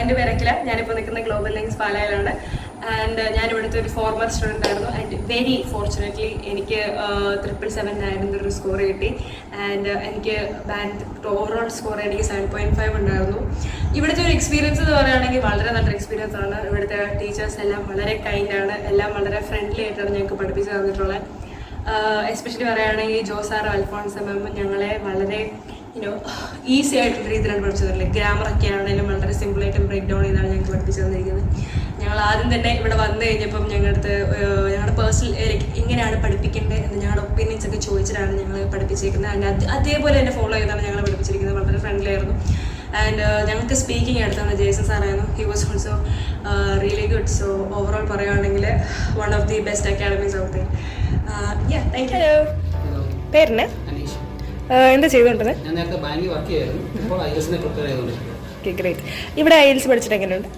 എൻ്റെ പേര് അഖില. ഞാനിപ്പോൾ നിൽക്കുന്ന ഗ്ലോബൽ ലിങ്ക്സ് പാലായിലാണ്. ആൻഡ് ഞാനിവിടുത്തെ ഒരു ഫോർമർ സ്റ്റുഡൻ്റ് ആയിരുന്നു. ആൻഡ് വെരി ഫോർച്ചുനേറ്റ്ലി എനിക്ക് 777 ഒരു സ്കോർ കിട്ടി. ആൻഡ് എനിക്ക് ബാൻഡ് ഓവറോൾ സ്കോർ എനിക്ക് 7.5 ഉണ്ടായിരുന്നു. ഇവിടുത്തെ ഒരു എക്സ്പീരിയൻസ് എന്ന് പറയുകയാണെങ്കിൽ വളരെ നല്ലൊരു എക്സ്പീരിയൻസ് ആണ്. ഇവിടുത്തെ ടീച്ചേഴ്സ് എല്ലാം വളരെ കൈൻഡാണ്, എല്ലാം വളരെ ഫ്രണ്ട്ലി ആയിട്ടാണ് ഞങ്ങൾക്ക് പഠിപ്പിച്ച് തന്നിട്ടുള്ളത്. എസ്പെഷ്യലി പറയുകയാണെങ്കിൽ ജോസാറും അൽഫോൺസ് മാം ഞങ്ങളെ വളരെ ഈസി ആയിട്ടുള്ള രീതിയിലാണ് പഠിച്ചു തരുന്നത്. ഗ്രാമറൊക്കെ ആണെങ്കിലും വളരെ സിമ്പിളായിട്ട് ബ്രേക്ക് ഡൗൺ ചെയ്താണ് ഞങ്ങൾക്ക് പഠിപ്പിച്ചു തന്നിരിക്കുന്നത്. ഞങ്ങൾ ആദ്യം തന്നെ ഇവിടെ വന്നു കഴിഞ്ഞപ്പം ഞങ്ങളുടെ പേഴ്സണൽ എങ്ങനെയാണ് പഠിപ്പിക്കേണ്ടത് എന്ന് ഞങ്ങളുടെ ഒപ്പീനിയൻസ് ഒക്കെ ചോദിച്ചിട്ടാണ് ഞങ്ങൾ പഠിപ്പിച്ചിരിക്കുന്നത്. ആൻഡ് അതേപോലെ തന്നെ ഫോളോ ചെയ്താണ് ഞങ്ങൾ പഠിപ്പിച്ചിരിക്കുന്നത്. വളരെ ഫ്രണ്ട്ലി ആയിരുന്നു. ആൻഡ് ഞങ്ങൾക്ക് സ്പീക്കിംഗ് എടുത്തത് ജേസൺ സാറായിരുന്നു. He was also really good. So overall പറയുകയാണെങ്കിൽ one of the best academies out there. Thank you. പേരിന് എന്താ ചെയ്തുകൊണ്ടത്? ഞാൻ നേരത്തെ ബാങ്കിൽ വർക്ക് ചെയ്യായിരുന്നു. ഇപ്പോൾ IELTS പ്രിപ്പയർ ചെയ്തുകൊണ്ടിരിക്കുന്നത്. Okay, great. ഇവിടെ IELTS പഠിച്ചിട്ട് എങ്ങനെയുണ്ട്?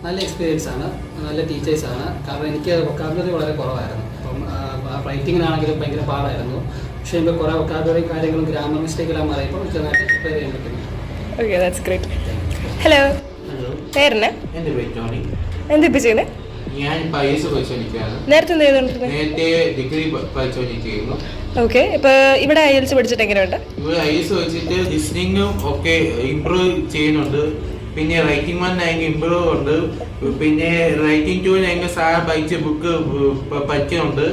നല്ല എക്സ്പീരിയൻസ് ആണ്, നല്ല ടീച്ചേഴ്സാണ്. കാരണം എനിക്ക് വൊക്കാബുലറി വളരെ കുറവായിരുന്നു. അപ്പം റൈറ്റിങ്ങിനാണെങ്കിലും ഭയങ്കര പാടായിരുന്നു. പക്ഷേ ഇപ്പോൾ കുറേ വൊക്കാബുലറി കാര്യങ്ങളും ഗ്രാമർ മിസ്റ്റേക്കെല്ലാം അറിയുമ്പോൾ എനിക്ക് നന്നായിട്ട് പ്രിപ്പയർ ചെയ്യാൻ പറ്റുന്നു. Okay, that's great. ഹലോ, പേരിന്? എൻ്റെ പേര് ടോണി. എന്താ ഇപ്പോൾ ചെയ്യുന്നത്? ഞാൻ ഇപ്പോൾ IELTS പഠിച്ചുകൊണ്ടിരിക്കുകയാണ്. നേരത്തെ എന്ത് ചെയ്തുകൊണ്ടിരുന്നത്? നേരത്തെ ഡിഗ്രി പഠിച്ചുകൊണ്ടിരിക്കുന്നു. ഓക്കെ, ഇപ്പോൾ ഇവിടെ IELTS പഠിച്ചിട്ട് എങ്ങനെയുണ്ട്? ഇവിടെ IELTS പഠിച്ചിട്ട് ലിസ്ണിങ്ങും ഒക്കെ ഇമ്പ്രൂവ് ചെയ്യുന്നുണ്ട്. പിന്നെ റൈറ്റിംഗ് വന്നായെങ്കിൽ ഇമ്പ്രൂവ് ഉണ്ട്. പിന്നെ റൈറ്റിംഗ് ടൂലായെങ്കിൽ സാർ പഠിച്ച ബുക്ക് പഠിക്കുന്നുണ്ട്.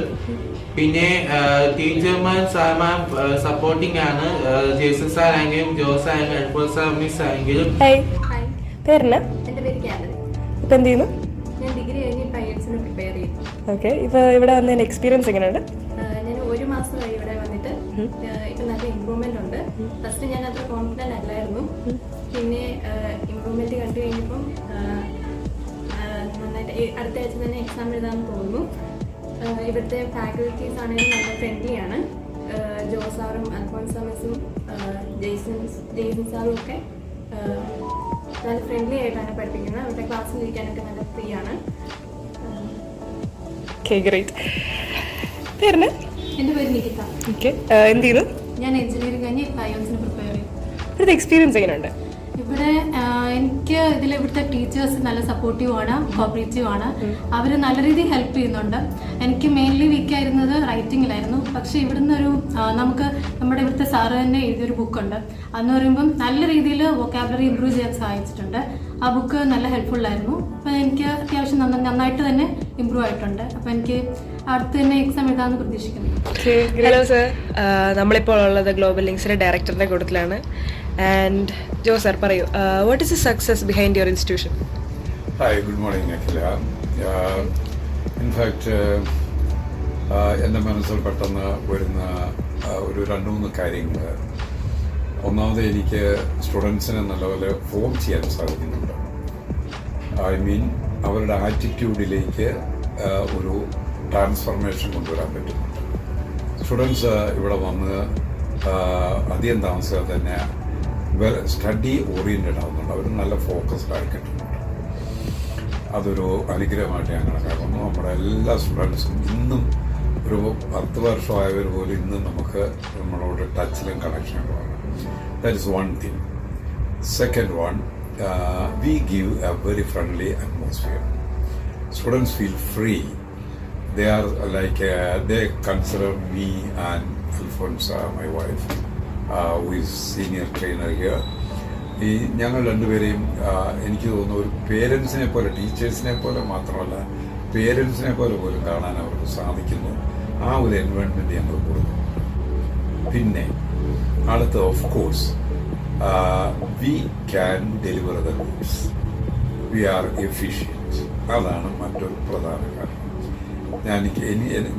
പിന്നെ ടീച്ചർമാർ സാർമാർ സപ്പോർട്ടിംഗ് ആണ്. ജേസൺ സാർ ആണെങ്കിലും ജോസ് ആണെങ്കിലും അൽഫോൺസ് സാർ മിസ് ആണെങ്കിലും. പേരിന്? എൻ്റെ പേര് ക്യാമറ. ഇപ്പം എന്ത് ചെയ്യുന്നു? ഞാൻ ഡിഗ്രി കഴിഞ്ഞ് ഇപ്പോൾ IELTS പ്രിപ്പയർ ചെയ്യുന്നു. ഓക്കെ, ഇപ്പോൾ ഇവിടെ വന്നതിന് എക്സ്പീരിയൻസ് എങ്ങനെയുണ്ട്? ഞാൻ 1 മാസമായി ഇവിടെ വന്നിട്ട്. ഇപ്പം നല്ല ഇമ്പ്രൂവ്മെൻ്റ് ഉണ്ട്. ഫസ്റ്റ് ഞാൻ അത്ര കോൺഫിഡൻ്റ് അല്ലായിരുന്നു. പിന്നെ ഇമ്പ്രൂവ്മെൻറ്റ് കണ്ടു കഴിഞ്ഞപ്പം നന്നായിട്ട് അടുത്ത ആഴ്ച തന്നെ എക്സാം എഴുതാമെന്ന് തോന്നുന്നു. ഇവിടുത്തെ ഫാക്കൽറ്റീസ് ആണെങ്കിലും നല്ല ഫ്രണ്ട്ലിയാണ്. ജോസാറും അൽഫോൺസ് മിസ്സും ജെയ്സൺ സാറും ഒക്കെ നല്ല ഫ്രണ്ട്ലി ആയിട്ടാണ് പഠിപ്പിക്കുന്നത്. അവരുടെ ക്ലാസ്സിൽ ഇരിക്കാനൊക്കെ നല്ല ഫ്രീ ആണ്. പേരിന്? എൻ്റെ പേര് നികിത. ഓക്കെ, എന്ത് ചെയ്തു? ഞാൻ എഞ്ചിനീയറിംഗ് കഴിഞ്ഞ് IELTS പ്രിപ്പയർ ചെയ്യും. ഇവിടുത്തെ എക്സ്പീരിയൻസ് എങ്ങനെയുണ്ട്? ഇവിടെ എനിക്ക് ഇവിടുത്തെ ടീച്ചേഴ്സ് നല്ല സപ്പോർട്ടീവ് ആണ്, കോപ്പറേറ്റീവ് ആണ്. അവർ നല്ല രീതിയിൽ ഹെൽപ്പ് ചെയ്യുന്നുണ്ട്. എനിക്ക് മെയിൻലി വീക്കായിരുന്നത് റൈറ്റിങ്ങിലായിരുന്നു. പക്ഷേ ഇവിടുന്ന് നമുക്ക് നമ്മുടെ ഇവിടുത്തെ സാറ് തന്നെ എഴുതിയൊരു ബുക്കുണ്ട്. അതെന്ന് പറയുമ്പം നല്ല രീതിയിൽ വൊക്കാബുലറി ഇമ്പ്രൂവ് ചെയ്യാൻ സഹായിച്ചിട്ടുണ്ട്. ആ ബുക്ക് നല്ല ഹെൽപ്ഫുള്ളായിരുന്നു. അപ്പം എനിക്ക് അത്യാവശ്യം നന്നായിട്ട് തന്നെ ഇമ്പ്രൂവ് ആയിട്ടുണ്ട്. അപ്പം എനിക്ക് അടുത്ത് തന്നെ എക്സാം എഴുതാമെന്ന് പ്രതീക്ഷിക്കുന്നു. ഹലോ സർ, നമ്മളിപ്പോൾ ഉള്ളത് ഗ്ലോബൽ ലിങ്ക്സിലെ ഡയറക്ടറുടെ കൂട്ടത്തിലാണ്. ആൻഡ് ജോ സർ പറയൂ, what is the success behind your institution? Hi, good morning Akhila. In fact എൻ്റെ മനസ്സിൽ പെട്ടെന്ന് വരുന്ന ഒരു 2-3 കാര്യങ്ങൾ. ഒന്നാമത് എനിക്ക് സ്റ്റുഡൻസിനെ നല്ലപോലെ ഫോം ചെയ്യാൻ സാധിക്കുന്നുണ്ട്. ഐ മീൻ അവരുടെ ആറ്റിറ്റ്യൂഡിലേക്ക് ഒരു ട്രാൻസ്ഫർമേഷൻ കൊണ്ടുവരാൻ പറ്റുന്നുണ്ട്. സ്റ്റുഡൻസ് ഇവിടെ വന്ന് അധികം താമസിയാതെ തന്നെ സ്റ്റഡി ഓറിയൻറ്റഡ് ആവുന്നുണ്ട്. അവർ നല്ല ഫോക്കസ്ഡ് ആയി കിട്ടുന്നുണ്ട്. അതൊരു അനുഗ്രഹമായിട്ട് ഞാൻ കണക്കാക്കുന്നു. നമ്മുടെ എല്ലാ സ്റ്റുഡൻസും ഇന്നും ഒരു 10 വർഷമായവർ പോലും ഇന്നും നമുക്ക് നമ്മളോട് ടച്ചിലും കണക്ഷനുമാണ്. That is one thing. Second one, we give a very friendly atmosphere. Students feel free. They are like they consider me and Alfonsa, my wife, who is senior trainer here. ഈ ഞങ്ങൾ രണ്ടുപേരെയും എനിക്ക് തോന്നുന്നു ഒരു പേരൻസിനെ പോലെ, ടീച്ചേഴ്സിനെ പോലെ മാത്രമല്ല പേരൻസിനെ പോലെ പോലും കാണാൻ അവർക്ക് സാധിക്കുന്നു. ആ ഒരു എൻവയോൺമെൻറ്റ് ഞങ്ങൾ കൊടുക്കുന്നു. പിന്നെ അടുത്ത of course we can deliver the goods. We are efficient. അതാണ് മറ്റൊരു പ്രധാന കാരണം.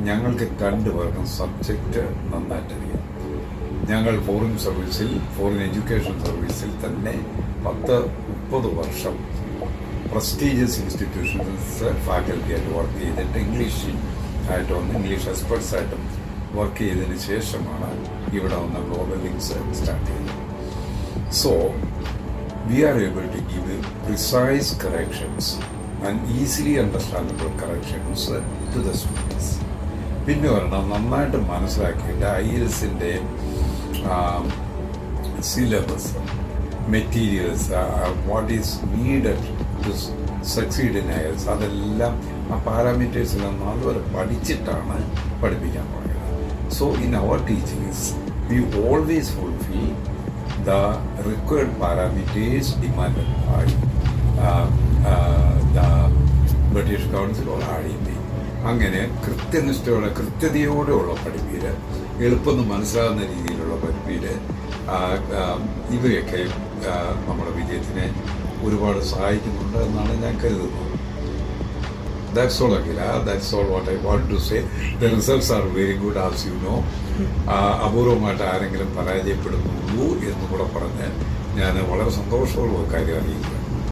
ഞങ്ങൾക്ക് 2 പേർക്കും സബ്ജക്റ്റ് നന്നായിട്ടറിയാം. ഞങ്ങൾ ഫോറിൻ എഡ്യൂക്കേഷൻ സർവീസിൽ തന്നെ 10-30 വർഷം പ്രസ്റ്റീജിയസ് ഇൻസ്റ്റിറ്റ്യൂഷൻസ് ഫാക്കൽറ്റിയായിട്ട് വർക്ക് ചെയ്തിട്ട് ഇംഗ്ലീഷ് എക്സ്പെർട്സായിട്ടും വർക്ക് ചെയ്തതിന് ശേഷമാണ് ഇവിടെ വന്ന ഗ്ലോബൽ ലിങ്ക്സ് സ്റ്റാർട്ട് ചെയ്തത്. So, we are able to give precise corrections and easily understandable corrections to the students. പിന്നെ ഒരെണ്ണം നന്നായിട്ട് മനസ്സിലാക്കിയിട്ട് IELTSന്റെ syllabus materials, what is needed to succeed in IELTS, അതെല്ലാം ആ പാരാമീറ്റേഴ്സെല്ലാം നല്ലപോലെ പഠിച്ചിട്ടാണ് പഠിപ്പിക്കാൻ പറയുന്നത്. So in our teachings we always fulfil the required parameters demanded by the British Council or RDP. അങ്ങനെ കൃത്യനിഷ്ഠയോടെ കൃത്യതയോടെയുള്ള പഠിപ്പീര്, എളുപ്പം മനസ്സിലാകുന്ന രീതിയിലുള്ള പഠിപ്പീര്, ഇവയൊക്കെ നമ്മുടെ വിജയത്തിനെ ഒരുപാട് സഹായിക്കുന്നുണ്ട് എന്നാണ് ഞാൻ കരുതുന്നത്. That's all, Akhila. That's all what I want to say. The results are very good, as you know. അപൂർവമായിട്ട് ആരെങ്കിലും പരാജയപ്പെടുന്നുള്ളൂ എന്ന് കൂടെ പറഞ്ഞ് ഞാൻ വളരെ സന്തോഷമുള്ള കാര്യം അറിയിക്കുന്നു.